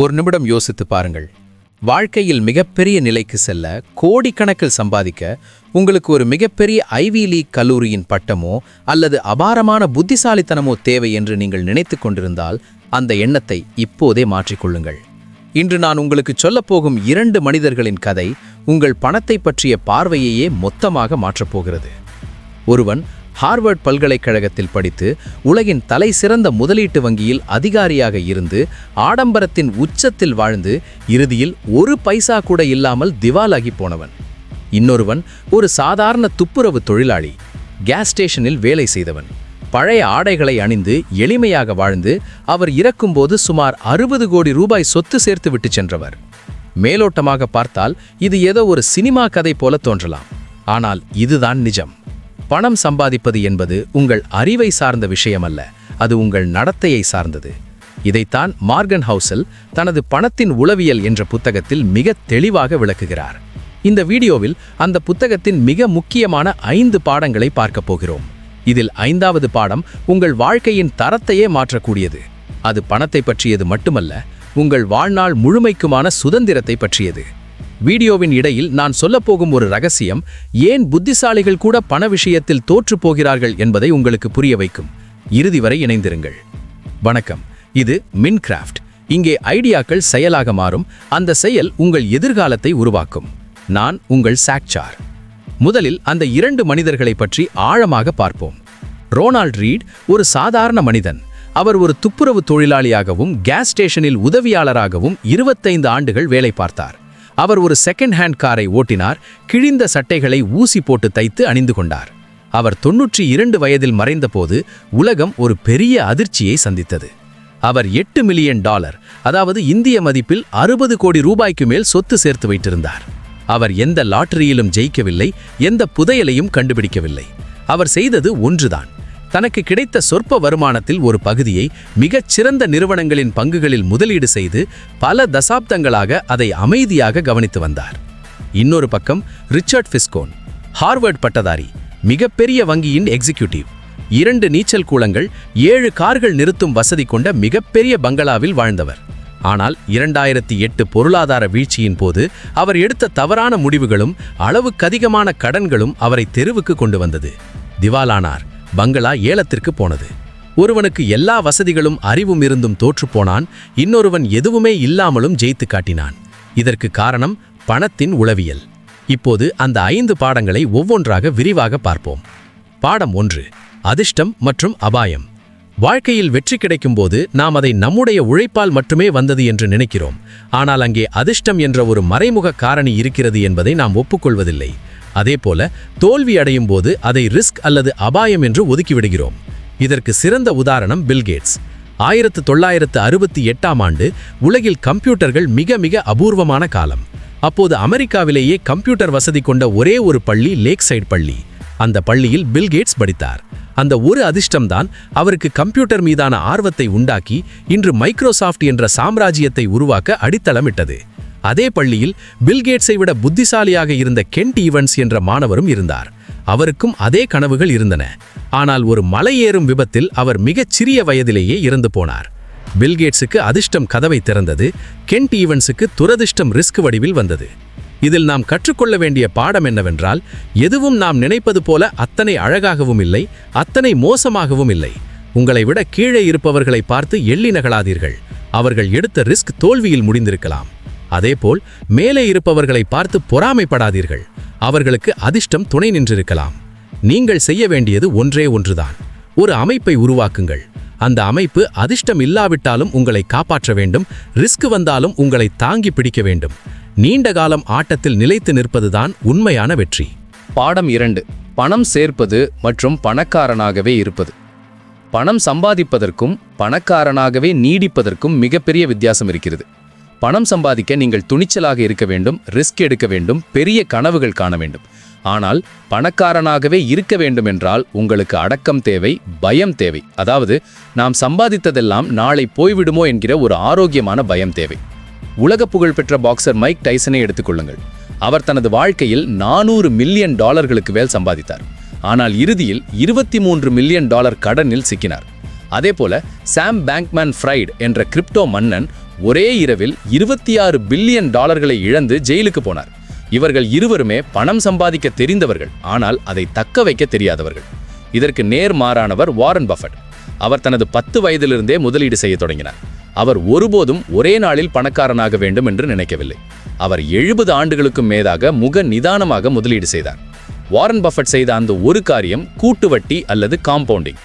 ஒரு நிமிடம் யோசித்து பாருங்கள். வாழ்க்கையில் மிகப்பெரிய நிலைக்கு செல்ல, கோடிக்கணக்கில் சம்பாதிக்க உங்களுக்கு ஒரு மிகப்பெரிய ஐவி லீக் கல்லூரியின் பட்டமோ அல்லது அபாரமான புத்திசாலித்தனமோ தேவை என்று நீங்கள் நினைத்து கொண்டிருந்தால் அந்த எண்ணத்தை இப்போதே மாற்றிக்கொள்ளுங்கள். இன்று நான் உங்களுக்கு சொல்லப்போகும் 2 மனிதர்களின் கதை உங்கள் பணத்தை பற்றிய பார்வையையே மொத்தமாக மாற்றப்போகிறது. ஒருவன் ஹார்வர்ட் பல்கலைக்கழகத்தில் படித்து உலகின் தலை சிறந்த முதலீட்டு வங்கியில் அதிகாரியாக இருந்து ஆடம்பரத்தின் உச்சத்தில் வாழ்ந்து இறுதியில் ஒரு பைசா கூட இல்லாமல் திவாலாகி போனவன். இன்னொருவன் ஒரு சாதாரண துப்புரவு தொழிலாளி, கேஸ் ஸ்டேஷனில் வேலை செய்தவன். பழைய ஆடைகளை அணிந்து எளிமையாக வாழ்ந்து அவர் இறக்கும்போது சுமார் 60 கோடி ரூபாய் சொத்து சேர்த்து விட்டு சென்றவர். மேலோட்டமாக பார்த்தால் இது ஏதோ ஒரு சினிமா கதை போல தோன்றலாம். ஆனால் இதுதான் நிஜம். பணம் சம்பாதிப்பது என்பது உங்கள் அறிவை சார்ந்த விஷயமல்ல, அது உங்கள் நடத்தையை சார்ந்தது. இதைத்தான் மார்கன் ஹவுசல் தனது பணத்தின் உளவியல் என்ற புத்தகத்தில் மிக தெளிவாக விளக்குகிறார். இந்த வீடியோவில் அந்த புத்தகத்தின் மிக முக்கியமான 5 பாடங்களை பார்க்க போகிறோம். இதில் 5வது பாடம் உங்கள் வாழ்க்கையின் தரத்தையே மாற்றக்கூடியது. அது பணத்தை பற்றியது மட்டுமல்ல, உங்கள் வாழ்நாள் முழுமைக்குமான சுதந்திரத்தை பற்றியது. வீடியோவின் இடையில் நான் சொல்லப்போகும் ஒரு ரகசியம் ஏன் புத்திசாலிகள் கூட பண விஷயத்தில் தோற்று போகிறார்கள் என்பதை உங்களுக்கு புரிய வைக்கும். இறுதி வரை இணைந்திருங்கள். வணக்கம், இது மின்கிராஃப்ட். இங்கே ஐடியாக்கள் செயலாக மாறும், அந்த செயல் உங்கள் எதிர்காலத்தை உருவாக்கும். நான் உங்கள் சாக்சார். முதலில் அந்த 2 மனிதர்களை பற்றி ஆழமாக பார்ப்போம். ரோனால்ட் ரீட் ஒரு சாதாரண மனிதன். அவர் ஒரு துப்புரவு தொழிலாளியாகவும் கேஸ் ஸ்டேஷனில் உதவியாளராகவும் 25 ஆண்டுகள் வேலை பார்த்தார். அவர் ஒரு செகண்ட் ஹேண்ட் காரை ஓட்டினார், கிழிந்த சட்டைகளை ஊசி போட்டு தைத்து அணிந்து கொண்டார். அவர் 92 வயதில் மறைந்தபோது உலகம் ஒரு பெரிய அதிர்ச்சியை சந்தித்தது. அவர் $8 மில்லியன், அதாவது இந்திய மதிப்பில் 60 கோடி ரூபாய்க்கு மேல் சொத்து சேர்த்து வைத்திருந்தார். அவர் எந்த லாட்டரியிலும் ஜெயிக்கவில்லை, எந்த புதையலையும் கண்டுபிடிக்கவில்லை. அவர் செய்தது ஒன்றுதான். தனக்கு கிடைத்த சொற்ப வருமானத்தில் ஒரு பகுதியை மிகச் சிறந்த நிறுவனங்களின் பங்குகளில் முதலீடு செய்து பல தசாப்தங்களாக அதை அமைதியாக கவனித்து வந்தார். இன்னொரு பக்கம் ரிச்சர்ட் ஃபிஸ்கோன், ஹார்வர்ட் பட்டதாரி, மிகப்பெரிய வங்கியின் எக்ஸிக்யூட்டிவ், 2 நீச்சல் குளங்கள், 7 கார்கள் நிறுத்தும் வசதி கொண்ட மிகப்பெரிய பங்களாவில் வாழ்ந்தவர். ஆனால் 2008 பொருளாதார வீழ்ச்சியின் போது அவர் எடுத்த தவறான முடிவுகளும் அளவுக்கதிகமான கடன்களும் அவரை தெருவுக்கு கொண்டு வந்தது. திவாலானார். பங்களா ஏலத்திற்கு போனது. ஒருவனுக்கு எல்லா வசதிகளும் அறிவும் இருந்தும் தோற்றுப்போனான், இன்னொருவன் எதுவுமே இல்லாமலும் ஜெயித்து காட்டினான். இதற்கு காரணம் பணத்தின் உளவியல். இப்போது அந்த 5 பாடங்களை ஒவ்வொன்றாக விரிவாக பார்ப்போம். பாடம் 1, அதிர்ஷ்டம் மற்றும் அபாயம். வாழ்க்கையில் வெற்றி கிடைக்கும்போது நாம் அதை நம்முடைய உழைப்பால் மட்டுமே வந்தது என்று நினைக்கிறோம். ஆனால் அங்கே அதிர்ஷ்டம் என்ற ஒரு மறைமுக காரணி இருக்கிறது என்பதை நாம் ஒப்புக்கொள்வதில்லை. அதேபோல தோல்வி அடையும் போது அதை ரிஸ்க் அல்லது அபாயம் என்று ஒதுக்கிவிடுகிறோம். இதற்கு சிறந்த உதாரணம் பில்கேட்ஸ். 1968ஆம் ஆண்டு உலகில் கம்ப்யூட்டர்கள் மிக மிக அபூர்வமான காலம். அப்போது அமெரிக்காவிலேயே கம்ப்யூட்டர் வசதி கொண்ட ஒரே ஒரு பள்ளி லேக்சைட் பள்ளி. அந்த பள்ளியில் பில்கேட்ஸ் படித்தார். அந்த ஒரு அதிர்ஷ்டம்தான் அவருக்கு கம்ப்யூட்டர் மீதான ஆர்வத்தை உண்டாக்கி இன்று மைக்ரோசாஃப்ட் என்ற சாம்ராஜ்யத்தை உருவாக்க அடித்தளமிட்டது. அதே பள்ளியில் பில்கேட்ஸை விட புத்திசாலியாக இருந்த கென்ட் ஈவன்ஸ் என்ற மாணவரும் இருந்தார். அவருக்கும் அதே கனவுகள் இருந்தன. ஆனால் ஒரு மலையேறும் விபத்தில் அவர் மிகச் சிறிய வயதிலேயே இறந்து போனார். பில்கேட்ஸுக்கு அதிர்ஷ்டம் கதவை திறந்தது, கென்ட் ஈவன்ஸுக்கு துரதிர்ஷ்டம் ரிஸ்க் வடிவில் வந்தது. இதில் நாம் கற்றுக்கொள்ள வேண்டிய பாடம் என்னவென்றால், எதுவும் நாம் நினைப்பது போல அத்தனை அழகாகவும் இல்லை, அத்தனை மோசமாகவும் இல்லை. உங்களை விட கீழே இருப்பவர்களை பார்த்து எள்ளி நகலாதீர்கள். அவர்கள் எடுத்த ரிஸ்க் தோல்வியில் முடிந்திருக்கலாம். அதேபோல் மேலே இருப்பவர்களை பார்த்து பொறாமைப்படாதீர்கள். அவர்களுக்கு அதிர்ஷ்டம் துணை நின்றிருக்கலாம். நீங்கள் செய்ய வேண்டியது ஒன்றே ஒன்றுதான். ஒரு அமைப்பை உருவாக்குங்கள். அந்த அமைப்பு அதிர்ஷ்டம் இல்லாவிட்டாலும் உங்களை காப்பாற்ற வேண்டும், ரிஸ்க் வந்தாலும் உங்களை தாங்கி பிடிக்க வேண்டும். நீண்ட காலம் ஆட்டத்தில் நிலைத்து நிற்பதுதான் உண்மையான வெற்றி. பாடம் 2, பணம் சேர்ப்பது மற்றும் பணக்காரனாகவே இருப்பது. பணம் சம்பாதிப்பதற்கும் பணக்காரனாகவே நீடிப்பதற்கும் மிகப்பெரிய வித்தியாசம் இருக்கிறது. பணம் சம்பாதிக்க நீங்கள் துணிச்சலாக இருக்க வேண்டும், ரிஸ்க் எடுக்க வேண்டும், பெரிய கனவுகள் காண வேண்டும். ஆனால் பணக்காரனாகவே இருக்க வேண்டும் என்றால் உங்களுக்கு அடக்கம் தேவை, பயம் தேவை. அதாவது நாம் சம்பாதித்ததெல்லாம் நாளை போய்விடுமோ என்கிற ஒரு ஆரோக்கியமான பயம் தேவை. உலக புகழ்பெற்ற பாக்சர் மைக் டைசனை எடுத்துக்கொள்ளுங்கள். அவர் தனது வாழ்க்கையில் $400 மில்லியன் மேல் சம்பாதித்தார். ஆனால் இறுதியில் $23 மில்லியன் கடனில் சிக்கினார். அதேபோல சாம் பேங்க்மேன் ஃப்ரைட் என்ற கிரிப்டோ மன்னன் ஒரே இரவில் 26 பில்லியன் டாலர்களை இழந்து ஜெயிலுக்கு போனார். இவர்கள் இருவருமே பணம் சம்பாதிக்க தெரிந்தவர்கள், ஆனால் அதை தக்க வைக்க தெரியாதவர்கள். இதற்கு நேர்மாறானவர் வாரன் பஃபட். அவர் தனது 10 வயதிலிருந்தே முதலீடு செய்ய தொடங்கினார். அவர் ஒருபோதும் ஒரே நாளில் பணக்காரனாக வேண்டும் என்று நினைக்கவில்லை. அவர் 70 ஆண்டுகளுக்கும் மேலாக நிதானமாக முதலீடு செய்தார். வாரன் பஃபட் செய்த அந்த ஒரு காரியம் கூட்டுவட்டி அல்லது காம்பவுண்டிங்.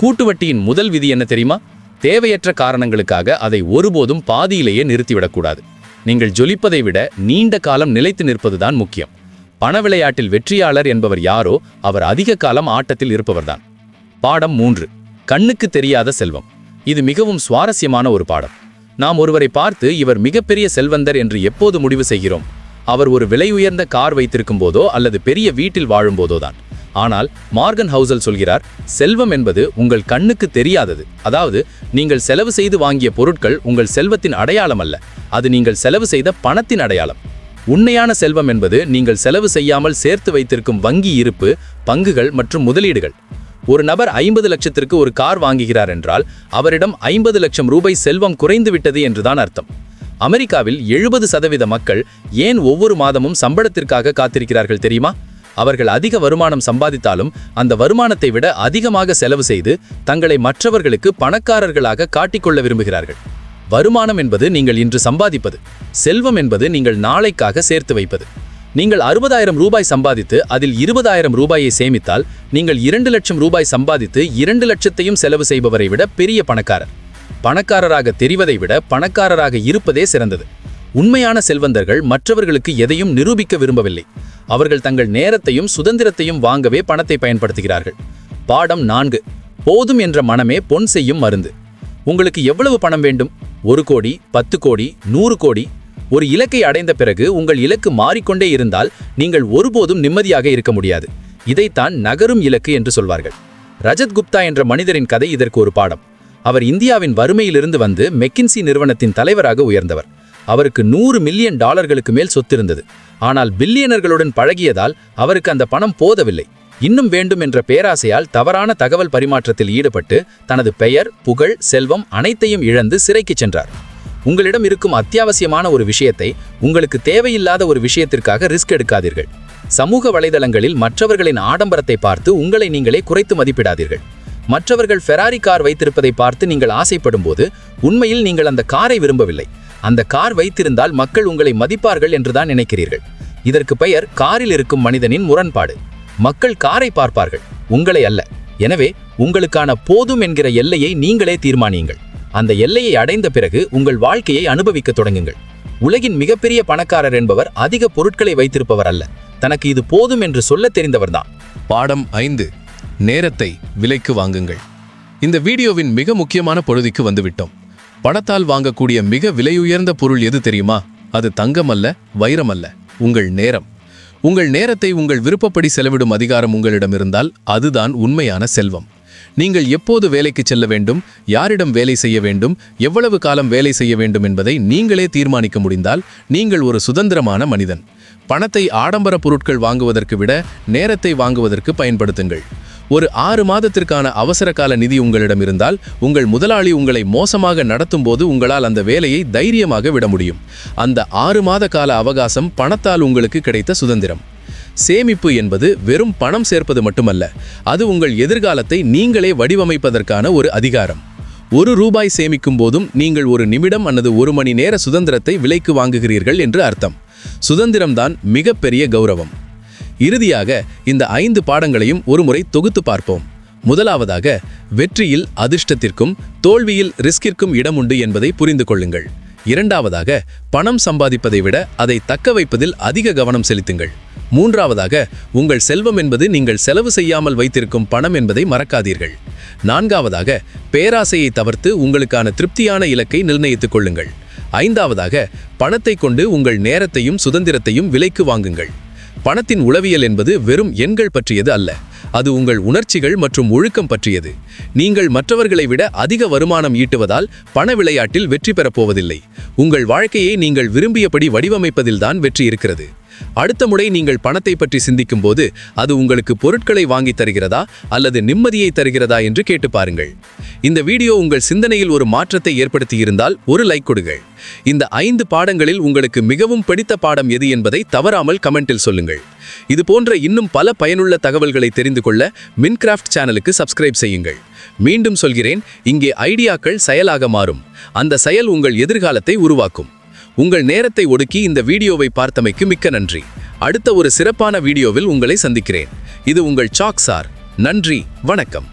கூட்டுவட்டியின் முதல் விதி என்ன தெரியுமா? தேவையற்ற காரணங்களுக்காக அதை ஒருபோதும் பாதியிலேயே நிறுத்திவிடக்கூடாது. நீங்கள் ஜொலிப்பதை விட நீண்ட காலம் நிலைத்து நிற்பதுதான் முக்கியம். பண விளையாட்டில் வெற்றியாளர் என்பவர் யாரோ அவர் அதிக காலம் ஆட்டத்தில் இருப்பவர்தான். பாடம் 3. கண்ணுக்கு தெரியாத செல்வம். இது மிகவும் சுவாரஸ்யமான ஒரு பாடம். நாம் ஒருவரை பார்த்து இவர் மிகப்பெரிய செல்வந்தர் என்று எப்போது முடிவு செய்கிறோம்? அவர் ஒரு விலை உயர்ந்த கார் வைத்திருக்கும் போதோ அல்லது பெரிய வீட்டில் வாழும் போதோதான். ஆனால் மார்கன் ஹவுசல் சொல்கிறார், செல்வம் என்பது உங்கள் கண்ணுக்கு தெரியாதது. அதாவது நீங்கள் செலவு செய்து வாங்கிய பொருட்கள் உங்கள் செல்வத்தின் அடையாளம் அல்ல, அது நீங்கள் செலவு செய்த பணத்தின் அடையாளம். உண்மையான செல்வம் என்பது நீங்கள் செலவு செய்யாமல் சேர்த்து வைத்திருக்கும் வங்கி இருப்பு, பங்குகள் மற்றும் முதலீடுகள். ஒரு நபர் 50 லட்சத்திற்கு ஒரு கார் வாங்குகிறார் என்றால் அவரிடம் 50 லட்சம் ரூபாய் செல்வம் குறைந்து விட்டது என்றுதான் அர்த்தம். அமெரிக்காவில் 70% மக்கள் ஏன் ஒவ்வொரு மாதமும் சம்பளத்திற்காக காத்திருக்கிறார்கள் தெரியுமா? அவர்கள் அதிக வருமானம் சம்பாதித்தாலும் அந்த வருமானத்தை விட அதிகமாக செலவு செய்து தங்களை மற்றவர்களுக்கு பணக்காரர்களாக காட்டிக்கொள்ள விரும்புகிறார்கள். வருமானம் என்பது நீங்கள் இன்று சம்பாதிப்பது, செல்வம் என்பது நீங்கள் நாளைக்காக சேர்த்து வைப்பது. நீங்கள் 60,000 ரூபாய் சம்பாதித்து அதில் 20,000 ரூபாயை சேமித்தால் நீங்கள் 2 லட்சம் ரூபாய் சம்பாதித்து 2 லட்சத்தையும் செலவு செய்பவரை விட பெரிய பணக்காரர். பணக்காரராக தெரிவதை விட பணக்காரராக இருப்பதே சிறந்தது. உண்மையான செல்வந்தர்கள் மற்றவர்களுக்கு எதையும் நிரூபிக்க விரும்பவில்லை. அவர்கள் தங்கள் நேரத்தையும் சுதந்திரத்தையும் வாங்கவே பணத்தை பயன்படுத்துகிறார்கள். பாடம் 4. போதும் என்ற மனமே பொன் செய்யும் மருந்து. உங்களுக்கு எவ்வளவு பணம் வேண்டும்? 1 கோடி, 10 கோடி, 100 கோடி? ஒரு இலக்கை அடைந்த பிறகு உங்கள் இலக்கு மாறிக்கொண்டே இருந்தால் நீங்கள் ஒருபோதும் நிம்மதியாக இருக்க முடியாது. இதைத்தான் நகரும் இலக்கு என்று சொல்வார்கள். ரஜத் குப்தா என்ற மனிதரின் கதை இதற்கு ஒரு பாடம். அவர் இந்தியாவின் வறுமையிலிருந்து வந்து மெக்கின்சி நிறுவனத்தின் தலைவராக உயர்ந்தவர். அவருக்கு 100 மில்லியன் டாலர்களுக்கு மேல் சொத்து இருந்தது. ஆனால் பில்லியனர்களுடன் பழகியதால் அவருக்கு அந்த பணம் போதவில்லை. இன்னும் வேண்டும் என்ற பேராசையால் தவறான தகவல் பரிமாற்றத்தில் ஈடுபட்டு தனது பெயர், புகழ், செல்வம் அனைத்தையும் இழந்து சிறைக்கு சென்றார். உங்களிடம் இருக்கும் அத்தியாவசியமான ஒரு விஷயத்தை உங்களுக்கு தேவையில்லாத ஒரு விஷயத்திற்காக ரிஸ்க் எடுக்காதீர்கள். சமூக வலைதளங்களில் மற்றவர்களின் ஆடம்பரத்தை பார்த்து உங்களை நீங்களே குறைத்து மதிப்பிடாதீர்கள். மற்றவர்கள் ஃபெராரி கார் வைத்திருப்பதை பார்த்து நீங்கள் ஆசைப்படும் போது உண்மையில் நீங்கள் அந்த காரை விரும்பவில்லை. அந்த கார் வைத்திருந்தால் மக்கள் உங்களை மதிப்பார்கள் என்றுதான் நினைக்கிறீர்கள். இதற்கு பெயர் காரில் இருக்கும் மனிதனின் முரண்பாடு. மக்கள் காரை பார்ப்பார்கள், உங்களை அல்ல. எனவே உங்களுக்கான போதும் என்கிற எல்லையை நீங்களே தீர்மானியுங்கள். அந்த எல்லையை அடைந்த பிறகு உங்கள் வாழ்க்கையை அனுபவிக்க தொடங்குங்கள். உலகின் மிகப்பெரிய பணக்காரர் என்பவர் அதிக பொருட்களை வைத்திருப்பவர் அல்ல, தனக்கு இது போதும் என்று சொல்ல தெரிந்தவர்தான். பாடம் 5. நேரத்தை விலைக்கு வாங்குங்கள். இந்த வீடியோவின் மிக முக்கியமான பகுதிக்கு வந்துவிட்டோம். பணத்தால் வாங்கக்கூடிய மிக விலையுயர்ந்த பொருள் எது தெரியுமா? அது தங்கம் அல்ல, வைரம் அல்ல, உங்கள் நேரம். உங்கள் நேரத்தை உங்கள் விருப்பப்படி செலவிடும் அதிகாரம் உங்களிடம் இருந்தால் அதுதான் உண்மையான செல்வம். நீங்கள் எப்போது வேலைக்கு செல்ல வேண்டும், யாரிடம் வேலை செய்ய வேண்டும், எவ்வளவு காலம் வேலை செய்ய வேண்டும் என்பதை நீங்களே தீர்மானிக்க முடிந்தால் நீங்கள் ஒரு சுதந்திரமான மனிதன். பணத்தை ஆடம்பர பொருட்கள் வாங்குவதற்கு விட நேரத்தை வாங்குவதற்கு பயன்படுத்துங்கள். ஒரு 6 மாதத்திற்கான அவசரகால நிதி உங்களிடம் இருந்தால் உங்கள் முதலாளி உங்களை மோசமாக நடத்தும் போது உங்களால் அந்த வேலையை தைரியமாக விட முடியும். அந்த 6 மாத கால அவகாசம் பணத்தால் உங்களுக்கு கிடைத்த சுதந்திரம். சேமிப்பு என்பது வெறும் பணம் சேர்ப்பது மட்டுமல்ல, அது உங்கள் எதிர்காலத்தை நீங்களே வடிவமைப்பதற்கான ஒரு அதிகாரம். 1 ரூபாய் சேமிக்கும் போதும் நீங்கள் 1 நிமிடம் அல்லது 1 மணி நேர சுதந்திரத்தை விலைக்கு வாங்குகிறீர்கள் என்று அர்த்தம். சுதந்திரம்தான் மிகப்பெரிய கௌரவம். இறுதியாக இந்த 5 பாடங்களையும் ஒருமுறை தொகுத்து பார்ப்போம். முதலாவதாக, வெற்றியில் அதிர்ஷ்டத்திற்கும் தோல்வியில் ரிஸ்கிற்கும் இடம் உண்டு என்பதை புரிந்து கொள்ளுங்கள். இரண்டாவதாக, பணம் சம்பாதிப்பதை விட அதை தக்க வைப்பதில் அதிக கவனம் செலுத்துங்கள். மூன்றாவதாக, உங்கள் செல்வம் என்பது நீங்கள் செலவு செய்யாமல் வைத்திருக்கும் பணம் என்பதை மறக்காதீர்கள். நான்காவதாக, பேராசையை தவிர்த்து உங்களுக்கான திருப்தியான இலக்கை நிர்ணயித்துக் கொள்ளுங்கள். ஐந்தாவதாக, பணத்தை கொண்டு உங்கள் நேரத்தையும் சுதந்திரத்தையும் விலைக்கு வாங்குங்கள். பணத்தின் உளவியல் என்பது வெறும் எண்கள் பற்றியது அல்ல, அது உங்கள் உணர்ச்சிகள் மற்றும் ஒழுக்கம் பற்றியது. நீங்கள் மற்றவர்களை விட அதிக வருமானம் ஈட்டுவதால் பண விளையாட்டில் வெற்றி பெறப்போவதில்லை. உங்கள் வாழ்க்கையை நீங்கள் விரும்பியபடி வடிவமைப்பதில்தான் வெற்றி இருக்கிறது. அடுத்த முறை நீங்கள் பணத்தை பற்றி சிந்திக்கும் போது அது உங்களுக்கு பொருட்களை வாங்கி தருகிறதா அல்லது நிம்மதியை தருகிறதா என்று கேட்டு பாருங்கள். இந்த வீடியோ உங்கள் சிந்தனையில் ஒரு மாற்றத்தை ஏற்படுத்தியிருந்தால் ஒரு லைக் கொடுங்கள். இந்த 5 பாடங்களில் உங்களுக்கு மிகவும் பிடித்த பாடம் எது என்பதை தவறாமல் கமெண்டில் சொல்லுங்கள். இது போன்ற இன்னும் பல பயனுள்ள தகவல்களை தெரிந்து கொள்ள மின்கிராஃப்ட் சேனலுக்கு சப்ஸ்கிரைப் செய்யுங்கள். மீண்டும் சொல்கிறேன், இங்கே ஐடியாக்கள் செயலாக மாறும். அந்த செயல் உங்கள் எதிர்காலத்தை உருவாக்கும். உங்கள் நேரத்தை ஒதுக்கி இந்த வீடியோவை பார்த்தமைக்கு மிக்க நன்றி. அடுத்த ஒரு சிறப்பான வீடியோவில் உங்களை சந்திக்கிறேன். இது உங்கள் சாக் சார். நன்றி, வணக்கம்.